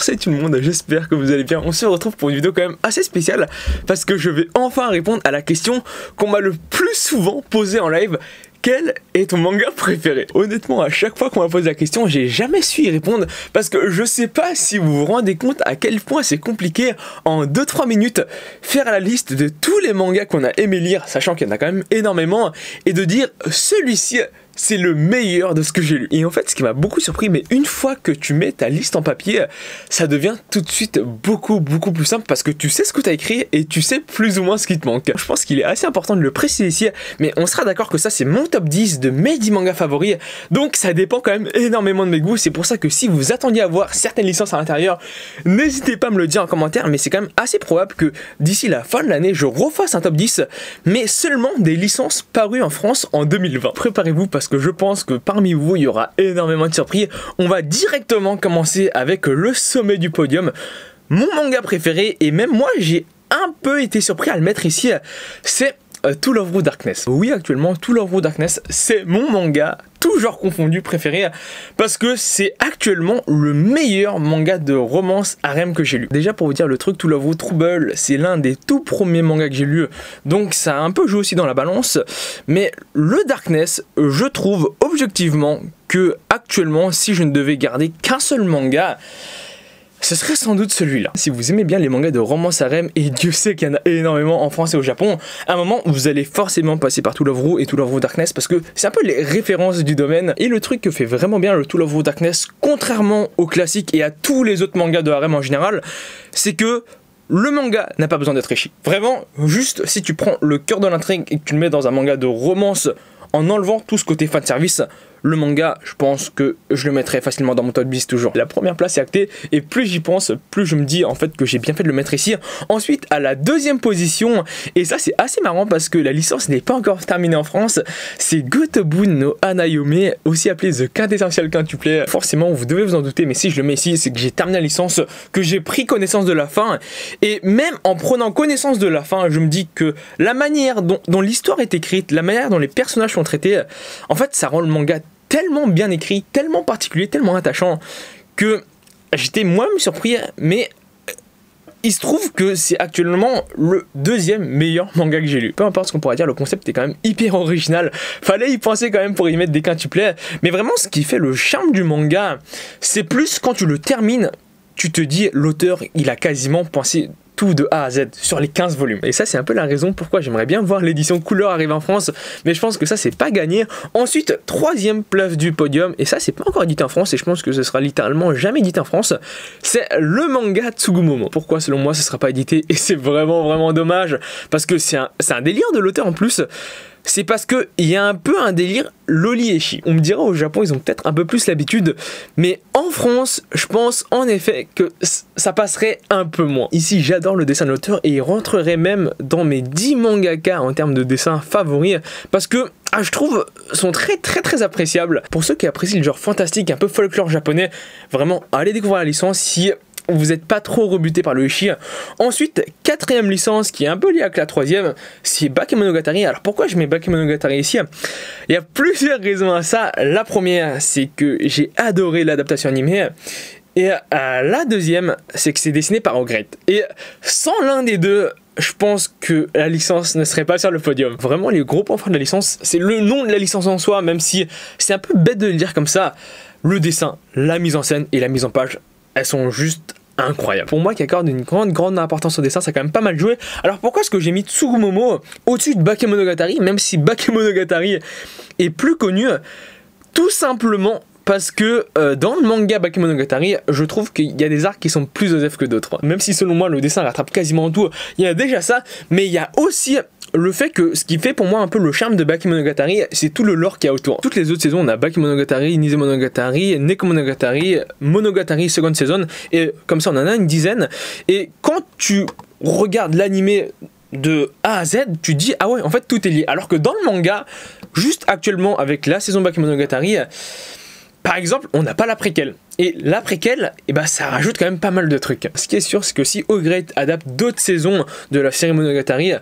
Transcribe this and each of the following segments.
Salut tout le monde, j'espère que vous allez bien. On se retrouve pour une vidéo quand même assez spéciale parce que je vais enfin répondre à la question qu'on m'a le plus souvent posée en live. Quel est ton manga préféré? Honnêtement, à chaque fois qu'on m'a posé la question, j'ai jamais su y répondre parce que je sais pas si vous vous rendez compte à quel point c'est compliqué en 2-3 minutes faire la liste de tous les mangas qu'on a aimé lire, sachant qu'il y en a quand même énormément, et de dire celui-ci c'est le meilleur de ce que j'ai lu. Et en fait, ce qui m'a beaucoup surpris, mais une fois que tu mets ta liste en papier, ça devient tout de suite beaucoup plus simple parce que tu sais ce que tu as écrit et tu sais plus ou moins ce qui te manque. Je pense qu'il est assez important de le préciser ici, mais on sera d'accord que ça c'est mon top 10 de mes 10 mangas favoris, donc ça dépend quand même énormément de mes goûts. C'est pour ça que si vous attendiez à voir certaines licences à l'intérieur, n'hésitez pas à me le dire en commentaire, mais c'est quand même assez probable que d'ici la fin de l'année, je refasse un top 10, mais seulement des licences parues en France en 2020. Préparez-vous parce que je pense que parmi vous, il y aura énormément de surprises. On va directement commencer avec le sommet du podium. Mon manga préféré, et même moi, j'ai un peu été surpris à le mettre ici, c'est To Love Ru Darkness. Oui, actuellement, To Love Ru Darkness, c'est mon manga, toujours confondu, préféré, parce que c'est actuellement le meilleur manga de romance harem que j'ai lu. Déjà, pour vous dire le truc, To Love Ru Trouble, c'est l'un des tout premiers mangas que j'ai lu, donc ça a un peu joué aussi dans la balance, mais le Darkness, je trouve objectivement que actuellement, si je ne devais garder qu'un seul manga, ce serait sans doute celui-là. Si vous aimez bien les mangas de romance harem, et Dieu sait qu'il y en a énormément en France et au Japon, à un moment vous allez forcément passer par To Love Ru et To Love Ru Darkness parce que c'est un peu les références du domaine. Et le truc que fait vraiment bien le To Love Ru Darkness, contrairement au classique et à tous les autres mangas de harem en général, c'est que le manga n'a pas besoin d'être écrit. Vraiment, juste si tu prends le cœur de l'intrigue et que tu le mets dans un manga de romance en enlevant tout ce côté fanservice, le manga, je pense que je le mettrais facilement dans mon top 10 toujours. La première place est actée et plus j'y pense, plus je me dis en fait que j'ai bien fait de le mettre ici. Ensuite, à la deuxième position, et ça c'est assez marrant parce que la licence n'est pas encore terminée en France, c'est Gotobun no Hanayome, aussi appelé The Quintessential Quintuplé. Forcément, vous devez vous en douter, mais si je le mets ici, c'est que j'ai terminé la licence, que j'ai pris connaissance de la fin, et même en prenant connaissance de la fin, je me dis que la manière dont l'histoire est écrite, la manière dont les personnages sont traités, en fait ça rend le manga tellement bien écrit, tellement particulier, tellement attachant que j'étais moi-même surpris, mais il se trouve que c'est actuellement le deuxième meilleur manga que j'ai lu. Peu importe ce qu'on pourrait dire, le concept est quand même hyper original. Fallait y penser quand même pour y mettre des quintuplets. Mais vraiment, ce qui fait le charme du manga, c'est plus quand tu le termines, tu te dis, l'auteur, il a quasiment pensé tout de A à Z sur les 15 volumes. Et ça c'est un peu la raison pourquoi j'aimerais bien voir l'édition couleur arriver en France, mais je pense que ça c'est pas gagné. Ensuite, troisième place du podium, et ça c'est pas encore édité en France et je pense que ce sera littéralement jamais édité en France, c'est le manga Tsugumomo. Pourquoi selon moi ce sera pas édité? Et c'est vraiment dommage parce que c'est un délire de l'auteur en plus. C'est parce qu'il y a un peu un délire loli ecchi. On me dira au Japon, ils ont peut-être un peu plus l'habitude, mais en France, je pense en effet que ça passerait un peu moins. Ici, j'adore le dessin de l'auteur et il rentrerait même dans mes 10 mangaka en termes de dessin favoris parce que je trouve sont très appréciables. Pour ceux qui apprécient le genre fantastique, un peu folklore japonais, vraiment, allez découvrir la licence si vous n'êtes pas trop rebuté par le ecchi. Ensuite, quatrième licence qui est un peu liée avec la troisième, c'est Bakemonogatari. Alors pourquoi je mets Bakemonogatari ici? Il y a plusieurs raisons à ça. La première, c'est que j'ai adoré l'adaptation animée. Et la deuxième, c'est que c'est dessiné par Ogret. Et sans l'un des deux, je pense que la licence ne serait pas sur le podium. Vraiment, les gros points forts de la licence, c'est le nom de la licence en soi, même si c'est un peu bête de le dire comme ça. Le dessin, la mise en scène et la mise en page, elles sont juste incroyables. Pour moi qui accorde une grande importance au dessin, ça a quand même pas mal joué. Alors pourquoi est-ce que j'ai mis Tsugumomo au-dessus de Bakemonogatari, même si Bakemonogatari est plus connu? Tout simplement parce que dans le manga Bakemonogatari, je trouve qu'il y a des arcs qui sont plus osef que d'autres. Même si selon moi le dessin rattrape quasiment tout, il y a déjà ça, mais il y a aussi le fait que ce qui fait pour moi un peu le charme de Bakemonogatari, c'est tout le lore qu'il y a autour. Toutes les autres saisons, on a Bakemonogatari, Nisemonogatari, Nekomonogatari, Monogatari seconde saison, et comme ça on en a une dizaine. Et quand tu regardes l'animé de A à Z, tu dis ah ouais, en fait tout est lié. Alors que dans le manga, juste actuellement avec la saison Bakemonogatari, par exemple, on n'a pas la préquelle. Et la préquelle, ça rajoute quand même pas mal de trucs. Ce qui est sûr, c'est que si Ogret adapte d'autres saisons de la série Monogatari,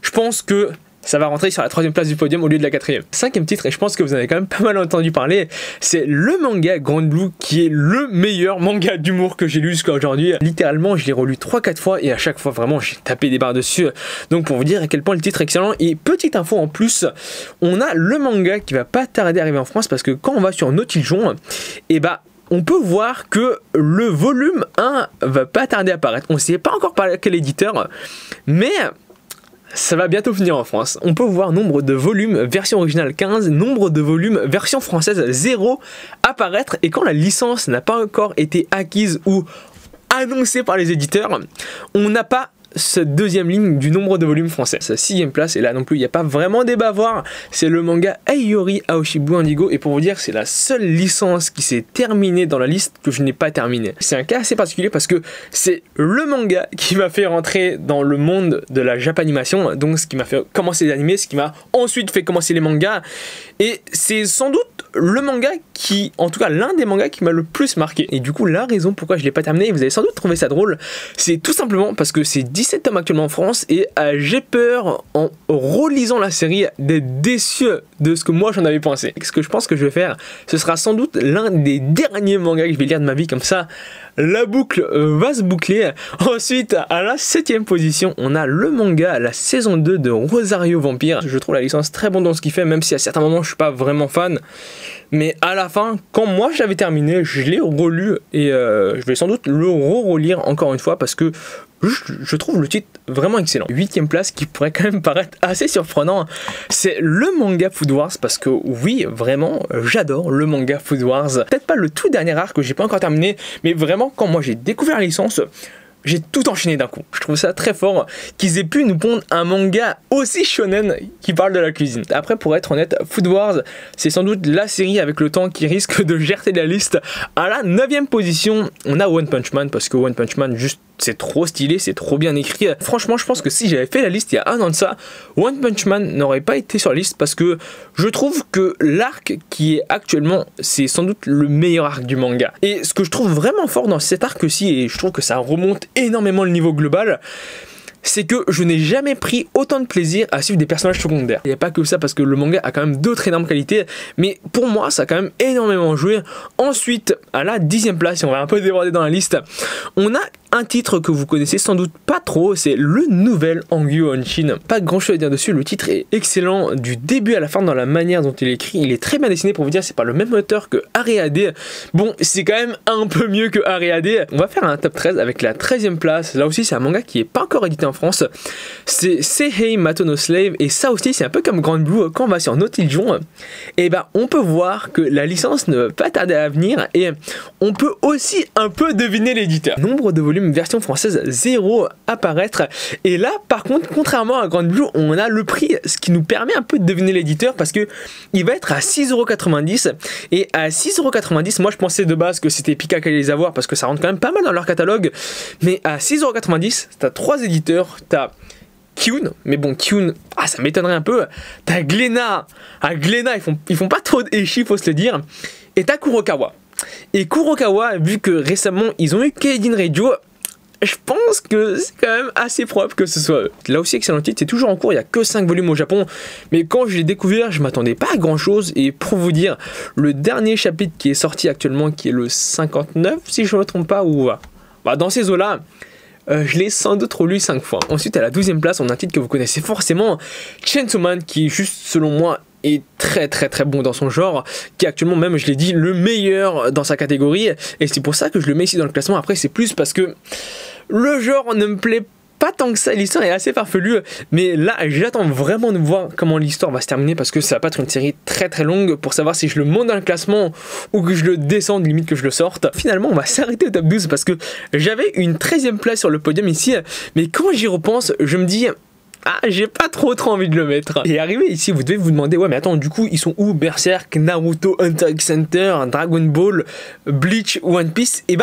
je pense que ça va rentrer sur la 3ème place du podium au lieu de la 4ème. 5ème titre, et je pense que vous en avez quand même pas mal entendu parler, c'est le manga Grand Blue, qui est le meilleur manga d'humour que j'ai lu jusqu'à aujourd'hui. Littéralement, je l'ai relu 3-4 fois et à chaque fois vraiment j'ai tapé des barres dessus. Donc pour vous dire à quel point le titre est excellent. Et petite info en plus, on a le manga qui va pas tarder à arriver en France, parce que quand on va sur Nautiljon, et bah on peut voir que le volume 1 va pas tarder à apparaître. On ne sait pas encore par quel éditeur, mais ça va bientôt venir en France. On peut voir nombre de volumes version originale 15, nombre de volumes version française 0 apparaître, et quand la licence n'a pas encore été acquise ou annoncée par les éditeurs, on n'a pas cette 2ème ligne du nombre de volumes français. Sa 6ème place, et là non plus il n'y a pas vraiment débat à voir, c'est le manga Aiyori Aoshibu Indigo, et pour vous dire c'est la seule licence qui s'est terminée dans la liste que je n'ai pas terminée. C'est un cas assez particulier parce que c'est le manga qui m'a fait rentrer dans le monde de la Japanimation, donc ce qui m'a fait commencer les animés, ce qui m'a ensuite fait commencer les mangas, et c'est sans doute le manga qui, en tout cas l'un des mangas qui m'a le plus marqué. Et du coup la raison pourquoi je l'ai pas terminé, et vous allez sans doute trouver ça drôle, c'est tout simplement parce que c'est 17 tomes actuellement en France, et j'ai peur en relisant la série d'être déçu de ce que moi j'en avais pensé. Ce que je pense que je vais faire, ce sera sans doute l'un des derniers mangas que je vais lire de ma vie, comme ça la boucle va se boucler. Ensuite, à la 7ème position, on a le manga, la saison 2 de Rosario Vampire. Je trouve la licence très bonne dans ce qu'il fait, même si à certains moments je suis pas vraiment fan. Mais à la fin, quand moi j'avais terminé, je l'ai relu, et je vais sans doute le relire encore une fois parce que je trouve le titre vraiment excellent. 8ème place, qui pourrait quand même paraître assez surprenant, c'est le manga Food Wars, parce que oui, vraiment, j'adore le manga Food Wars. Peut-être pas le tout dernier arc que j'ai pas encore terminé, mais vraiment, quand moi j'ai découvert la licence, j'ai tout enchaîné d'un coup. Je trouve ça très fort qu'ils aient pu nous pondre un manga aussi shonen qui parle de la cuisine. Après, pour être honnête, Food Wars, c'est sans doute la série avec le temps qui risque de gerter la liste. À la 9ème position, on a One Punch Man, parce que One Punch Man, juste, c'est trop stylé, c'est trop bien écrit. Franchement, je pense que si j'avais fait la liste il y a un an de ça, One Punch Man n'aurait pas été sur la liste, parce que je trouve que l'arc qui est actuellement, c'est sans doute le meilleur arc du manga. Et ce que je trouve vraiment fort dans cet arc aussi, et je trouve que ça remonte énormément le niveau global, c'est que je n'ai jamais pris autant de plaisir à suivre des personnages secondaires. Il n'y a pas que ça, parce que le manga a quand même d'autres énormes qualités, mais pour moi ça a quand même énormément joué. Ensuite, à la 10ème place, et on va un peu déborder dans la liste, on a un titre que vous connaissez sans doute pas trop, c'est le nouvel Hangyu Honshin. Pas grand chose à dire dessus, le titre est excellent du début à la fin dans la manière dont il est écrit. Il est très bien dessiné, pour vous dire, c'est pas le même auteur que Areade. Bon, c'est quand même un peu mieux que Areade. On va faire un top 13 avec la 13ème place. Là aussi, c'est un manga qui est pas encore édité en France. C'est Seihei Matono Slave, et ça aussi, c'est un peu comme Grand Blue. Quand on va sur Nautiljon, et ben on peut voir que la licence ne va pas tarder à venir, et on peut aussi un peu deviner l'éditeur. Nombre de volumes version française 0 apparaître, et là par contre, contrairement à Grand Blue, on a le prix, ce qui nous permet un peu de deviner l'éditeur, parce que il va être à 6,90 €, et à 6,90 €, moi je pensais de base que c'était Pika qui allait les avoir, parce que ça rentre quand même pas mal dans leur catalogue, mais à 6,90 €, t'as 3 éditeurs, t'as Kiun, mais bon, Kiun, ça m'étonnerait un peu. T'as Glénat, Glénat, ils font pas trop d'échi, faut se le dire, et t'as Kurokawa. Et Kurokawa, vu que récemment ils ont eu Keijin Radio, je pense que c'est quand même assez probable que ce soit eux. Là aussi, excellent titre, c'est toujours en cours, il n'y a que 5 volumes au Japon, mais quand je l'ai découvert, je m'attendais pas à grand chose, et pour vous dire, le dernier chapitre qui est sorti actuellement, qui est le 59, si je ne me trompe pas, ou dans ces eaux-là, je l'ai sans doute relu 5 fois. Ensuite, à la 12ème place, on a un titre que vous connaissez forcément, Chainsaw Man, qui juste, selon moi, est très bon dans son genre, qui est actuellement même, je l'ai dit, le meilleur dans sa catégorie, et c'est pour ça que je le mets ici dans le classement. Après, c'est plus parce que le genre ne me plaît pas tant que ça, l'histoire est assez farfelue, mais là j'attends vraiment de voir comment l'histoire va se terminer, parce que ça va pas être une série très longue pour savoir si je le monte dans le classement ou que je le descende, limite que je le sorte. Finalement, on va s'arrêter au top 12, parce que j'avais une 13ème place sur le podium ici, mais quand j'y repense, je me dis, j'ai pas trop envie de le mettre. Et arrivé ici, vous devez vous demander, ouais mais attends, du coup ils sont où? Berserk, Naruto, Hunter x Hunter, Dragon Ball, Bleach, One Piece? Et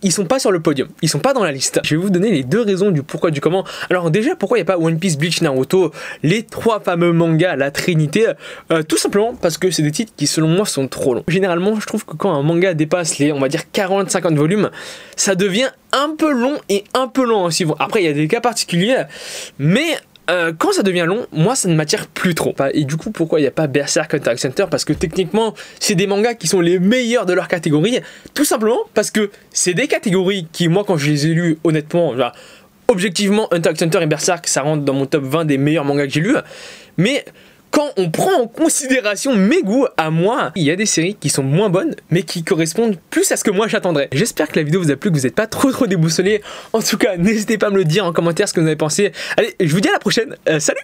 ils sont pas sur le podium, ils sont pas dans la liste. Je vais vous donner les deux raisons du pourquoi du comment. Alors déjà, pourquoi il n'y a pas One Piece, Bleach, Naruto, les 3 fameux mangas, la trinité? Tout simplement parce que c'est des titres qui selon moi sont trop longs. Généralement, je trouve que quand un manga dépasse les, on va dire 40-50 volumes, ça devient un peu long et un peu lent aussi. Bon, après il y a des cas particuliers, mais quand ça devient long, moi ça ne m'attire plus trop. Et du coup, pourquoi il n'y a pas Berserk, Hunter x Hunter? Parce que techniquement, c'est des mangas qui sont les meilleurs de leur catégorie. Tout simplement parce que c'est des catégories qui, moi, quand je les ai lus, honnêtement, genre, objectivement, Hunter x Hunter et Berserk, ça rentre dans mon top 20 des meilleurs mangas que j'ai lus. Mais quand on prend en considération mes goûts à moi, il y a des séries qui sont moins bonnes, mais qui correspondent plus à ce que moi j'attendrais. J'espère que la vidéo vous a plu, que vous n'êtes pas trop déboussolé. En tout cas, n'hésitez pas à me le dire en commentaire ce que vous en avez pensé. Allez, je vous dis à la prochaine. Salut!